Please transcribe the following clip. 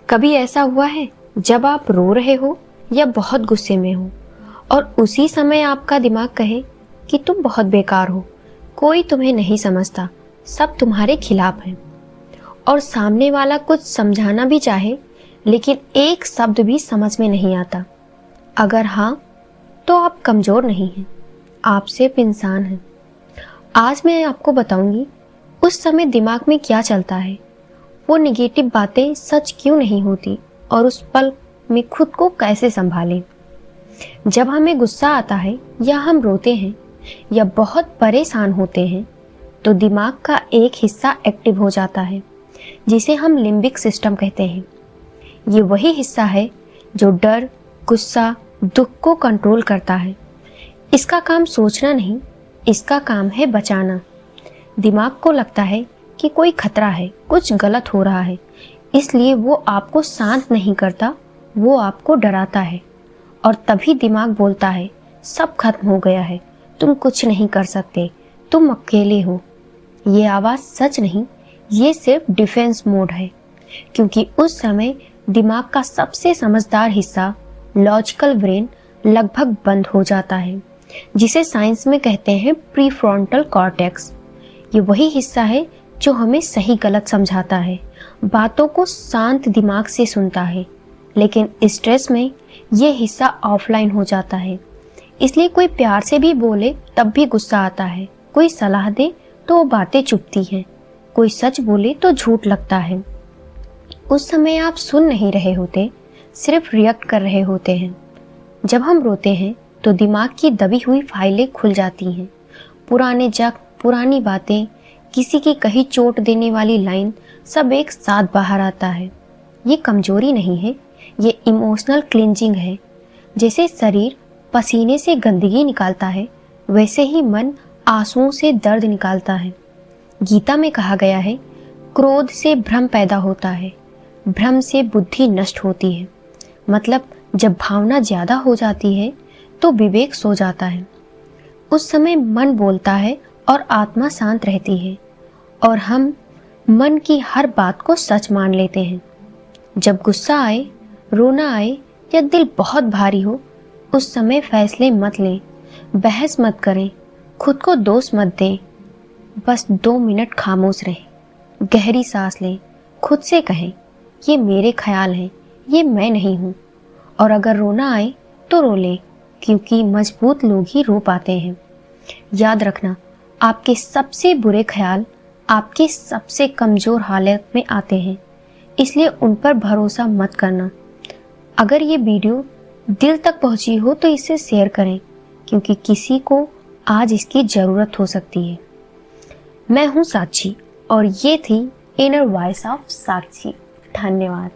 कभी ऐसा हुआ है जब आप रो रहे हो या बहुत गुस्से में हो और उसी समय आपका दिमाग कहे कि तुम बहुत बेकार हो, कोई तुम्हें नहीं समझता, सब तुम्हारे खिलाफ है, और सामने वाला कुछ समझाना भी चाहे लेकिन एक शब्द भी समझ में नहीं आता? अगर हाँ, तो आप कमज़ोर नहीं हैं, आप सिर्फ इंसान हैं। आज मैं आपको बताऊंगी उस समय दिमाग में क्या चलता है, वो निगेटिव बातें सच क्यों नहीं होती और उस पल में खुद को कैसे संभालें। जब हमें गुस्सा आता है या हम रोते हैं या बहुत परेशान होते हैं तो दिमाग का एक हिस्सा एक्टिव हो जाता है जिसे हम लिम्बिक सिस्टम कहते हैं। ये वही हिस्सा है जो डर, गुस्सा, दुख को कंट्रोल करता है। इसका काम सोचना नहीं, इसका काम है बचाना। दिमाग को लगता है कि कोई खतरा है, कुछ गलत हो रहा है, इसलिए वो आपको शांत नहीं करता, वो आपको डराता है। और तभी दिमाग बोलता है सब खत्म हो गया है, तुम कुछ नहीं कर सकते, तुम अकेले हो। ये आवाज़ सच नहीं, ये सिर्फ डिफेंस मोड है, क्योंकि उस समय दिमाग का सबसे समझदार हिस्सा लॉजिकल ब्रेन लगभग बंद हो जाता है, जिसे साइंस में कहते हैं प्रीफ्रंटल कॉर्टेक्स। ये वही हिस्सा है जो हमें सही गलत समझाता है, बातों को शांत दिमाग से सुनता है। लेकिन स्ट्रेस में ये हिस्सा ऑफलाइन हो जाता है, इसलिए कोई प्यार से भी बोले तब भी गुस्सा आता है, कोई सलाह दे तो वो बातें चुभती हैं, कोई सच बोले तो झूठ लगता है। उस समय आप सुन नहीं रहे होते, सिर्फ रिएक्ट कर रहे होते हैं। जब हम रोते हैं तो दिमाग की दबी हुई फाइलें खुल जाती हैं, पुराने जख्म, पुरानी बातें, किसी की कही चोट देने वाली लाइन, सब एक साथ बाहर आता है। ये कमजोरी नहीं है, ये इमोशनल क्लिंजिंग है। जैसे शरीर पसीने से गंदगी निकालता है, वैसे ही मन आंसुओं से दर्द निकालता है। गीता में कहा गया है, क्रोध से भ्रम पैदा होता है, भ्रम से बुद्धि नष्ट होती है। मतलब जब भावना ज्यादा हो जाती है तो विवेक सो जाता है। उस समय मन बोलता है और आत्मा शांत रहती है, और हम मन की हर बात को सच मान लेते हैं। जब गुस्सा आए, रोना आए या दिल बहुत भारी हो, उस समय फैसले मत लें, बहस मत करें, खुद को दोष मत दें। बस 2 मिनट खामोश रहें, गहरी सांस लें, खुद से कहें ये मेरे ख्याल हैं, ये मैं नहीं हूँ। और अगर रोना आए तो रो लें, क्योंकि मजबूत लोग ही रो पाते हैं। याद रखना, आपके सबसे बुरे ख्याल आपके सबसे कमज़ोर हालत में आते हैं, इसलिए उन पर भरोसा मत करना। अगर ये वीडियो दिल तक पहुंची हो तो इसे शेयर करें, क्योंकि किसी को आज इसकी ज़रूरत हो सकती है। मैं हूँ साक्षी और ये थी इनर वॉइस ऑफ साक्षी। धन्यवाद।